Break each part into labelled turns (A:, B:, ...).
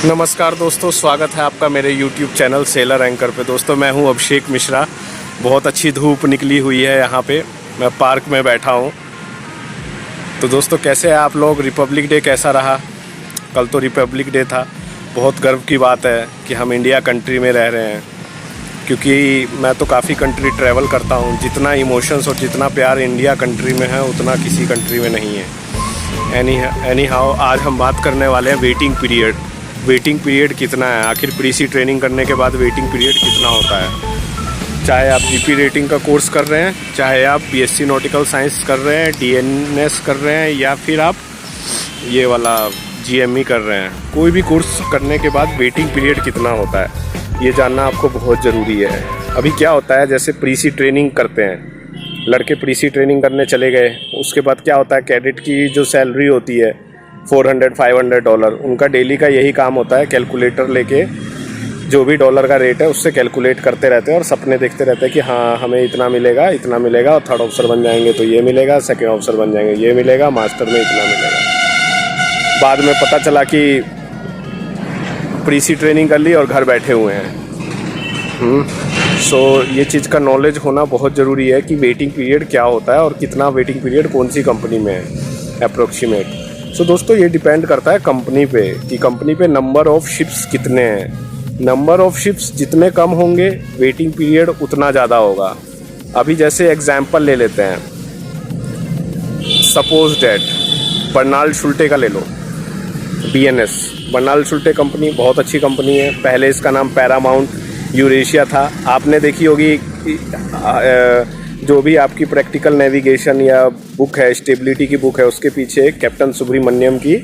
A: नमस्कार दोस्तों, स्वागत है आपका मेरे YouTube चैनल सेलर एंकर पे। दोस्तों मैं हूं अभिषेक मिश्रा। बहुत अच्छी धूप निकली हुई है यहाँ पे, मैं पार्क में बैठा हूं। तो दोस्तों कैसे हैं आप लोग? रिपब्लिक डे कैसा रहा? कल तो रिपब्लिक डे था। बहुत गर्व की बात है कि हम इंडिया कंट्री में रह रहे हैं, क्योंकि मैं तो काफ़ी कंट्री ट्रैवल करता हूँ। जितना इमोशंस और जितना प्यार इंडिया कंट्री में है उतना किसी कंट्री में नहीं है। एनी हाउ आज हम बात करने वाले हैं वेटिंग पीरियड कितना है। आखिर प्रीसी ट्रेनिंग करने के बाद वेटिंग पीरियड कितना होता है। चाहे आप जीपी रेटिंग का कोर्स कर रहे हैं, चाहे आप बीएससी नॉटिकल साइंस कर रहे हैं, डीएनएस कर रहे हैं, या फिर आप ये वाला जीएमई कर रहे हैं, कोई भी कोर्स करने के बाद वेटिंग पीरियड कितना होता है ये जानना आपको बहुत ज़रूरी है। अभी क्या होता है, जैसे प्रीसी ट्रेनिंग करते हैं लड़के, प्रीसी ट्रेनिंग करने चले गए, उसके बाद क्या होता है, कैडेट की जो सैलरी होती है $400-500, उनका डेली का यही काम होता है, कैलकुलेटर लेके जो भी डॉलर का रेट है उससे कैलकुलेट करते रहते हैं और सपने देखते रहते हैं कि हाँ हमें इतना मिलेगा और थर्ड ऑफिसर बन जाएंगे तो ये मिलेगा, सेकंड ऑफिसर बन जाएंगे ये मिलेगा, मास्टर में इतना मिलेगा। बाद में पता चला कि प्रीसी ट्रेनिंग कर ली और घर बैठे हुए हैं। सो ये चीज़ का नॉलेज होना बहुत ज़रूरी है कि वेटिंग पीरियड क्या होता है और कितना वेटिंग पीरियड कौन सी कंपनी में है अप्रोक्सीमेट। सो दोस्तों ये डिपेंड करता है कंपनी पे कि कंपनी पे नंबर ऑफ़ शिप्स कितने हैं। नंबर ऑफ़ शिप्स जितने कम होंगे वेटिंग पीरियड उतना ज़्यादा होगा। अभी जैसे एग्जांपल ले लेते हैं, सपोज डैट बर्नाल्ड शुल्टे का ले लो, बीएनएस। बर्नाल्ड शुल्टे कंपनी बहुत अच्छी कंपनी है। पहले इसका नाम पैरामाउंट यूरेशिया था। आपने देखी होगी जो भी आपकी प्रैक्टिकल नेविगेशन या बुक है, स्टेबिलिटी की बुक है, उसके पीछे कैप्टन सुब्रमण्यम की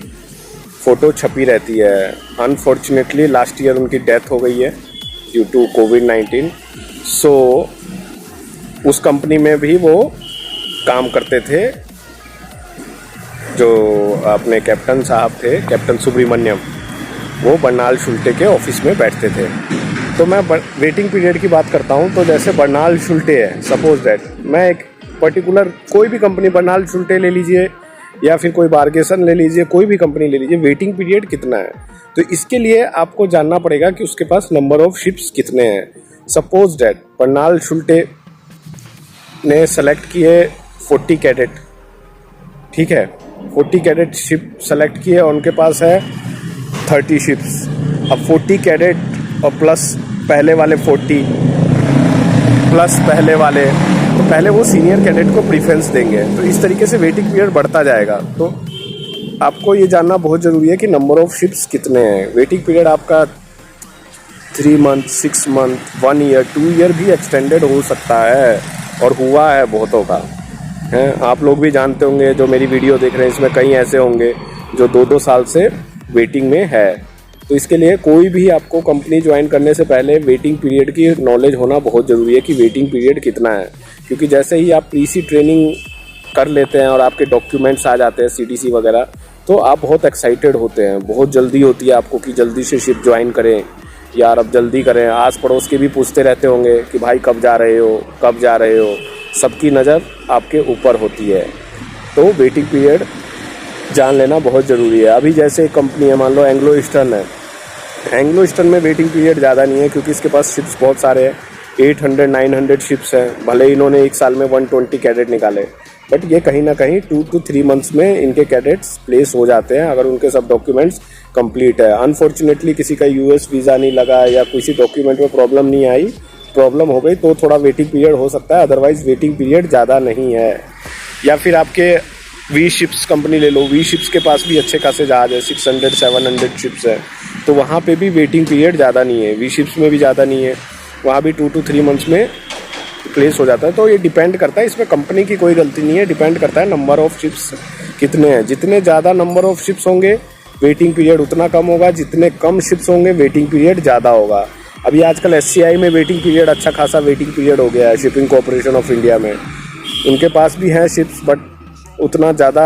A: फ़ोटो छपी रहती है। अनफॉर्चुनेटली लास्ट ईयर उनकी डेथ हो गई है ड्यू टू कोविड-19। सो उस कंपनी में भी वो काम करते थे, जो अपने कैप्टन साहब थे, कैप्टन सुब्रमण्यम, वो बर्नाल्ड शुल्टे के ऑफिस में बैठते थे। तो मैं वेटिंग पीरियड की बात करता हूँ। तो जैसे बर्नाल्ड शुल्टे है, सपोज दैट मैं एक पर्टिकुलर कोई भी कंपनी, बर्नाल्ड शुल्टे ले लीजिए या फिर कोई बार्गेसन ले लीजिए, कोई भी कंपनी ले लीजिए, वेटिंग पीरियड कितना है। तो इसके लिए आपको जानना पड़ेगा कि उसके पास नंबर ऑफ शिप्स कितने हैं। सपोज दैट बर्नाल्ड शुल्टे ने सेलेक्ट किए 40 कैडेट, ठीक है, 40 कैडेट शिप सेलेक्ट किए और उनके पास है 30 शिप्स। अब 40 कैडेट और प्लस पहले वाले 40 प्लस पहले वाले, तो पहले वो सीनियर कैडेट को प्रीफरेंस देंगे। तो इस तरीके से वेटिंग पीरियड बढ़ता जाएगा। तो आपको ये जानना बहुत ज़रूरी है कि नंबर ऑफ शिप्स कितने हैं। वेटिंग पीरियड आपका 3 मंथ, 6 मंथ, 1 ईयर, 2 ईयर भी एक्सटेंडेड हो सकता है और हुआ है बहुतों का है। आप लोग भी जानते होंगे, जो मेरी वीडियो देख रहे हैं इसमें कई ऐसे होंगे जो 2-2 साल से वेटिंग में है। तो इसके लिए कोई भी आपको कंपनी ज्वाइन करने से पहले वेटिंग पीरियड की नॉलेज होना बहुत ज़रूरी है कि वेटिंग पीरियड कितना है। क्योंकि जैसे ही आप प्रीसी ट्रेनिंग कर लेते हैं और आपके डॉक्यूमेंट्स आ जाते हैं सीटीसी वगैरह, तो आप बहुत एक्साइटेड होते हैं, बहुत जल्दी होती है आपको कि जल्दी से शिप ज्वाइन करें, यार अब जल्दी करें। आस पड़ोस के भी पूछते रहते होंगे कि भाई कब जा रहे हो। सबकी नज़र आपके ऊपर होती है। तो वेटिंग पीरियड जान लेना बहुत ज़रूरी है। अभी जैसे कंपनी है, मान लो एंग्लो ईस्टर्न है, एंग्लो ईस्टर्न में वेटिंग पीरियड ज़्यादा नहीं है क्योंकि इसके पास शिप्स बहुत सारे हैं, 800-900 शिप्स हैं। भले इन्होंने एक साल में 120 कैडेट निकाले, बट ये कहीं ना कहीं 2 to 3 मंथ्स में इनके कैडेट्स प्लेस हो जाते हैं अगर उनके सब डॉक्यूमेंट्स कंप्लीट है। अनफॉर्चुनेटली किसी का यूएस वीज़ा नहीं लगा या किसी डॉक्यूमेंट में प्रॉब्लम नहीं आई, प्रॉब्लम हो गई, तो थोड़ा वेटिंग पीरियड हो सकता है। अदरवाइज वेटिंग पीरियड ज़्यादा नहीं है। या फिर आपके वी शिप्स कंपनी ले लो, वी शिप्स के पास भी अच्छे खासे जहाज है, 600-700 शिप्स है, तो वहाँ पे भी वेटिंग पीरियड ज़्यादा नहीं है। वी शिप्स में भी ज़्यादा नहीं है, वहाँ भी 2 to 3 मंथ्स में प्लेस हो जाता है। तो ये डिपेंड करता है, इसमें कंपनी की कोई गलती नहीं है, डिपेंड करता है नंबर ऑफ़ शिप्स कितने हैं। जितने ज़्यादा नंबर ऑफ़ शिप्स होंगे वेटिंग पीरियड उतना कम होगा, जितने कम शिप्स होंगे वेटिंग पीरियड ज़्यादा होगा। अभी आजकल एससीआई में वेटिंग पीरियड अच्छा खासा वेटिंग पीरियड हो गया है। शिपिंग कॉर्पोरेशन ऑफ इंडिया में उनके पास भी हैं शिप्स, बट उतना ज़्यादा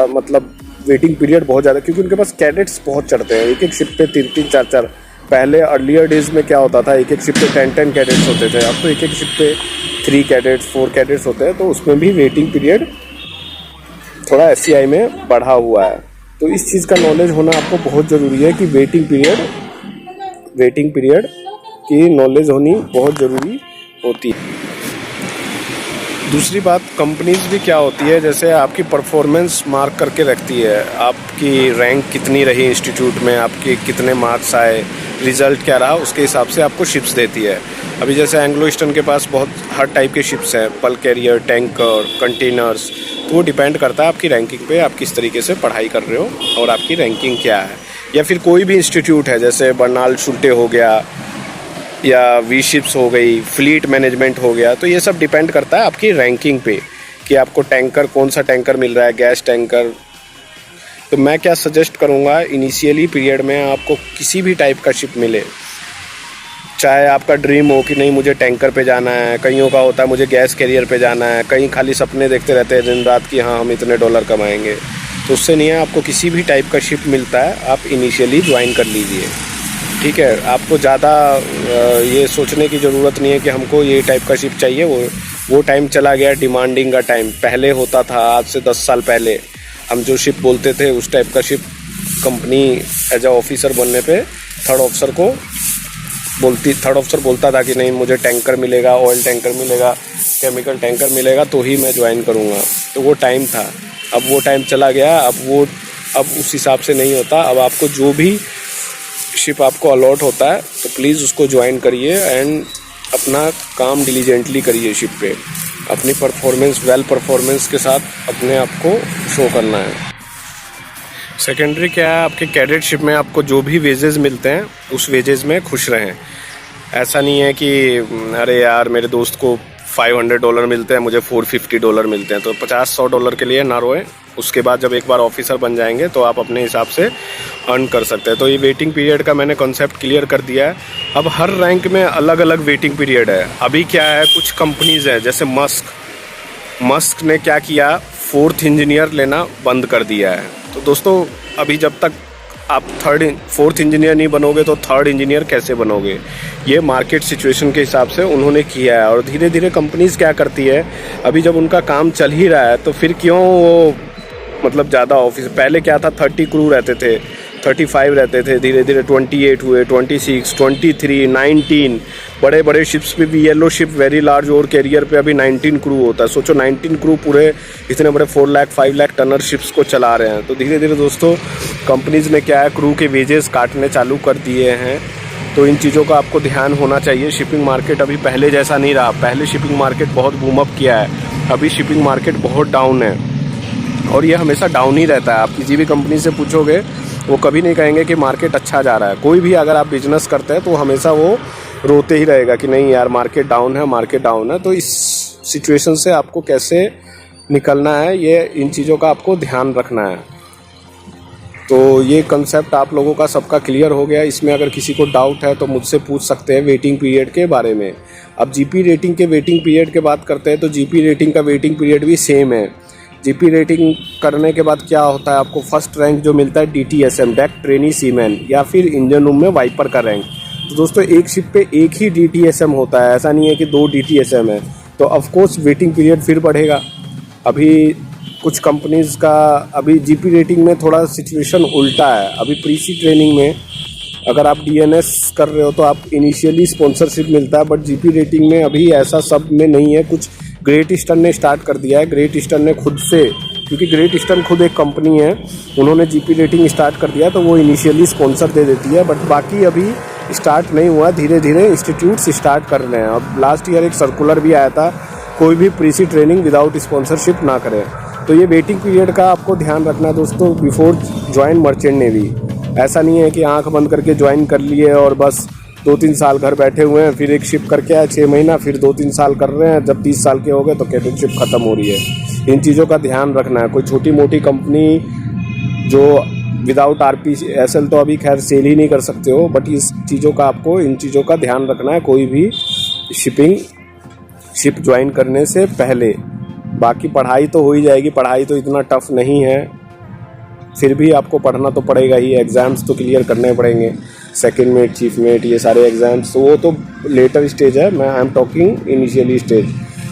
A: मतलब वेटिंग पीरियड बहुत ज़्यादा, क्योंकि उनके पास कैडेट्स बहुत चढ़ते हैं। एक शिप पे 3-3, 4-4, पहले अर्लियर डेज में क्या होता था, एक शिप पे 10-10 कैडेट्स होते थे। अब तो एक शिप पे 3 कैडेट्स, 4 कैडेट्स होते हैं। तो उसमें भी वेटिंग पीरियड थोड़ा एससीआई में बढ़ा हुआ है। तो इस चीज़ का नॉलेज होना आपको बहुत ज़रूरी है कि वेटिंग पीरियड वेटिंग पीरियड की नॉलेज होनी बहुत ज़रूरी होती है। दूसरी बात, कंपनीज भी क्या होती है, जैसे आपकी परफॉर्मेंस मार्क करके रखती है, आपकी रैंक कितनी रही इंस्टीट्यूट में, आपके कितने मार्क्स आए, रिज़ल्ट क्या रहा, उसके हिसाब से आपको शिप्स देती है। अभी जैसे एंग्लो ईस्टर्न के पास बहुत हर टाइप के शिप्स हैं, पल कैरियर, टैंकर, कंटेनर्स, तो वो डिपेंड करता है आपकी रैंकिंग पे, आप किस तरीके से पढ़ाई कर रहे हो और आपकी रैंकिंग क्या है। या फिर कोई भी इंस्टीट्यूट है, जैसे बर्नाल शुल्टे हो गया या वी शिप्स हो गई, फ्लीट मैनेजमेंट हो गया, तो ये सब डिपेंड करता है आपकी रैंकिंग पे कि आपको टैंकर, कौन सा टैंकर मिल रहा है, गैस टैंकर। तो मैं क्या सजेस्ट करूँगा, इनिशियली पीरियड में आपको किसी भी टाइप का शिप मिले, चाहे आपका ड्रीम हो कि नहीं मुझे टैंकर पे जाना है, कईयों का होता है मुझे गैस कैरियर पे जाना है, कहीं खाली सपने देखते रहते हैं दिन रात कि हाँ हम इतने डॉलर कमाएंगे, तो उससे नहीं है। आपको किसी भी टाइप का शिप मिलता है, आप इनिशियली ज्वाइन कर लीजिए, ठीक है। आपको ज़्यादा ये सोचने की ज़रूरत नहीं है कि हमको ये टाइप का शिप चाहिए। वो टाइम चला गया डिमांडिंग का टाइम। पहले होता था, आज से 10 साल पहले हम जो शिप बोलते थे उस टाइप का ship company as a officer बनने पे थर्ड ऑफिसर बोलता था कि नहीं मुझे टैंकर मिलेगा, ऑयल टैंकर मिलेगा, केमिकल टैंकर मिलेगा तो ही मैं ज्वाइन करूँगा। तो वो टाइम था, अब वो टाइम चला गया। अब उस हिसाब से नहीं होता। अब आपको जो भी शिप आपको अलॉट होता है तो प्लीज़ उसको ज्वाइन करिए एंड अपना काम डिलीजेंटली करिए शिप पे। अपनी परफॉर्मेंस के साथ अपने आप को शो करना है। सेकेंडरी क्या है, आपके कैडेट शिप में आपको जो भी वेजेस मिलते हैं उस वेजेस में खुश रहें। ऐसा नहीं है कि अरे यार मेरे दोस्त को $500 मिलते हैं, मुझे $450 मिलते हैं, तो $50-100 के लिए ना रोएं। उसके बाद जब एक बार ऑफिसर बन जाएंगे तो आप अपने हिसाब से अर्न कर सकते हैं। तो ये वेटिंग पीरियड का मैंने कॉन्सेप्ट क्लियर कर दिया है। अब हर रैंक में अलग अलग वेटिंग पीरियड है। अभी क्या है, कुछ कंपनीज हैं जैसे मस्क ने क्या किया, 4th इंजीनियर लेना बंद कर दिया है। तो दोस्तों अभी जब तक आप 4th इंजीनियर नहीं बनोगे तो 3rd इंजीनियर कैसे बनोगे। ये मार्केट सिचुएशन के हिसाब से उन्होंने किया है। और धीरे धीरे कंपनीज क्या करती है, अभी जब उनका काम चल ही रहा है तो फिर क्यों वो मतलब ज़्यादा ऑफिस, पहले क्या था 30 क्रू रहते थे, 35 रहते थे, धीरे धीरे 28 हुए, 26, 23, 19, बड़े बड़े शिप्स पे भी, येलो शिप वेरी लार्ज और कैरियर पे अभी 19 क्रू होता है। सोचो 19 क्रू पूरे इतने बड़े 4 लाख 5 लाख टनर शिप्स को चला रहे हैं। तो धीरे धीरे दोस्तों कंपनीज ने क्या है, क्रू के वेजेस काटने चालू कर दिए हैं। तो इन चीज़ों का आपको ध्यान होना चाहिए। शिपिंग मार्केट अभी पहले जैसा नहीं रहा। पहले शिपिंग मार्केट बहुत बूम अप किया है, अभी शिपिंग मार्केट बहुत डाउन है और ये हमेशा डाउन ही रहता है। आप किसी भी कंपनी से पूछोगे वो कभी नहीं कहेंगे कि मार्केट अच्छा जा रहा है। कोई भी अगर आप बिजनेस करते हैं तो हमेशा वो रोते ही रहेगा कि नहीं यार मार्केट डाउन है। तो इस सिचुएशन से आपको कैसे निकलना है, ये इन चीज़ों का आपको ध्यान रखना है। तो ये कंसेप्ट आप लोगों का सबका क्लियर हो गया। इसमें अगर किसी को डाउट है तो मुझसे पूछ सकते हैं वेटिंग पीरियड के बारे में। अब जीपी रेटिंग के वेटिंग पीरियड की बात करते हैं तो जीपी रेटिंग का वेटिंग पीरियड भी सेम है। जीपी रेटिंग करने के बाद क्या होता है, आपको फर्स्ट रैंक जो मिलता है DTSM, डेक ट्रेनी सीमैन, या फिर इंजन रूम में वाइपर का रैंक। तो दोस्तों एक शिप पे एक ही DTSM होता है, ऐसा नहीं है कि 2 DTSM है। तो ऑफकोर्स वेटिंग पीरियड फिर बढ़ेगा। अभी कुछ कंपनीज का अभी जीपी रेटिंग में थोड़ा सिचुएशन उल्टा है। अभी प्रीसी ट्रेनिंग में अगर आप DNS कर रहे हो तो आप इनिशियली स्पॉन्सरशिप मिलता है, बट जीपी रेटिंग में अभी ऐसा सब में नहीं है। कुछ ग्रेट ईस्टर्न ने स्टार्ट कर दिया है। ग्रेट ईस्टर्न ने खुद से, क्योंकि ग्रेट ईस्टर्न खुद एक कंपनी है, उन्होंने जीपी रेटिंग स्टार्ट कर दिया तो वो इनिशियली स्पॉन्सर दे देती है, बट बाकी अभी स्टार्ट नहीं हुआ। धीरे धीरे इंस्टीट्यूट्स स्टार्ट कर रहे हैं। अब लास्ट ईयर एक सर्कुलर भी आया था, कोई भी प्रीसी ट्रेनिंग विदाउट स्पॉन्सरशिप ना करें। तो ये वेटिंग पीरियड का आपको ध्यान रखना है दोस्तों, बिफोर ज्वाइन मर्चेंट नेवी। ऐसा नहीं है कि आंख बंद करके ज्वाइन कर लिए और बस 2-3 साल घर बैठे हुए हैं, फिर एक शिप करके आए 6 महीना, फिर 2-3 साल कर रहे हैं, जब 30 साल के हो गए तो कैडेटशिप ख़त्म हो रही है। इन चीज़ों का ध्यान रखना है। कोई छोटी मोटी कंपनी जो विदाउट RPSL तो अभी खैर सेल ही नहीं कर सकते हो, बट इस चीज़ों का आपको इन चीज़ों का ध्यान रखना है कोई भी शिप ज्वाइन करने से पहले। बाकी पढ़ाई तो हो ही जाएगी, पढ़ाई तो इतना टफ नहीं है, फिर भी आपको पढ़ना तो पड़ेगा ही। एग्ज़ाम्स तो क्लियर करने पड़ेंगे, सेकंड मेट, चीफ मेट, ये सारे एग्ज़ाम्स, तो वो तो लेटर स्टेज है। मैं I am talking initially stage,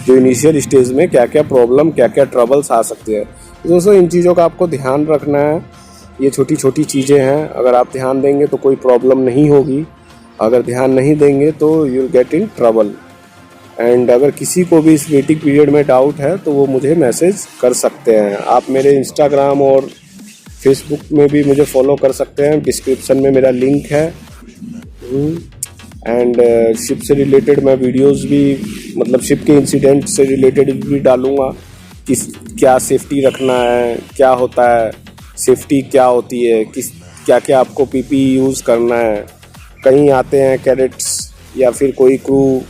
A: जो इनिशियल स्टेज में क्या क्या प्रॉब्लम, क्या क्या ट्रबल्स आ सकते हैं। तो दोस्तों इन चीज़ों का आपको ध्यान रखना है। ये छोटी छोटी चीज़ें हैं, अगर आप ध्यान देंगे तो कोई प्रॉब्लम नहीं होगी। अगर ध्यान नहीं देंगे तो you will get in trouble. And अगर किसी को भी इस वेटिंग पीरियड में डाउट है तो वो मुझे मैसेज कर सकते हैं। आप मेरे इंस्टाग्राम और फेसबुक में भी मुझे फॉलो कर सकते हैं, डिस्क्रिप्शन में मेरा लिंक है। एंड शिप से रिलेटेड मैं वीडियोस भी, मतलब शिप के इंसिडेंट से रिलेटेड भी डालूँगा कि क्या सेफ्टी रखना है, क्या होता है, सेफ्टी क्या होती है, क्या क्या आपको पीपी यूज़ करना है। कहीं आते हैं कैडेट्स या फिर कोई क्रू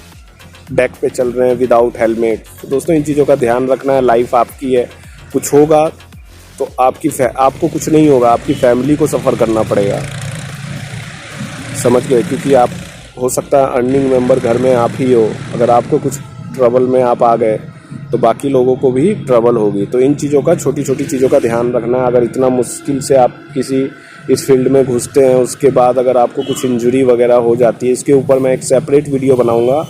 A: डेक पे चल रहे हैं विदाउट हेलमेट, तो दोस्तों इन चीज़ों का ध्यान रखना है। लाइफ आपकी है, कुछ होगा तो आपको कुछ नहीं होगा, आपकी फैमिली को सफ़र करना पड़ेगा, समझ गए? क्योंकि आप हो सकता है अर्निंग मेंबर घर में आप ही हो, अगर आपको कुछ ट्रबल में आप आ गए तो बाकी लोगों को भी ट्रबल होगी। तो इन चीज़ों का, छोटी छोटी चीज़ों का ध्यान रखना है। अगर इतना मुश्किल से आप किसी इस फील्ड में घुसते हैं, उसके बाद अगर आपको कुछ इंजरी वगैरह हो जाती है, इसके ऊपर मैं एक सेपरेट वीडियो बनाऊंगा,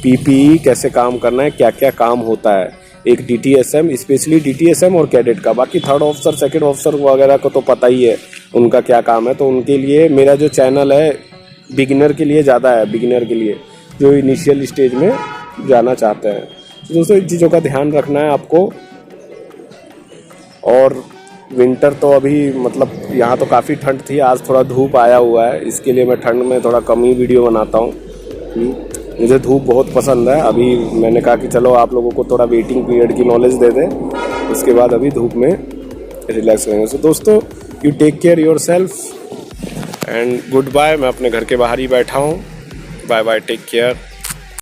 A: पीपीई कैसे काम करना है, क्या क्या काम होता है। एक डीटीएसएम, स्पेशली डीटीएसएम और कैडेट का, बाकी थर्ड ऑफिसर सेकंड ऑफिसर वगैरह को तो पता ही है उनका क्या काम है। तो उनके लिए मेरा जो चैनल है बिगिनर के लिए ज़्यादा है, बिगिनर के लिए जो इनिशियल स्टेज में जाना चाहते हैं। तो दोस्तों इन चीज़ों का ध्यान रखना है आपको। और विंटर तो अभी, मतलब यहाँ तो काफ़ी ठंड थी, आज थोड़ा धूप आया हुआ है, इसके लिए मैं ठंड में थोड़ा कम ही वीडियो बनाता हूँ। मुझे धूप बहुत पसंद है। अभी मैंने कहा कि चलो आप लोगों को थोड़ा वेटिंग पीरियड की नॉलेज दे दें, उसके बाद अभी धूप में रिलैक्स करेंगे। सो दोस्तों, you take care yourself and good bye. मैं अपने घर के बाहर ही बैठा हूँ। Bye bye, take care.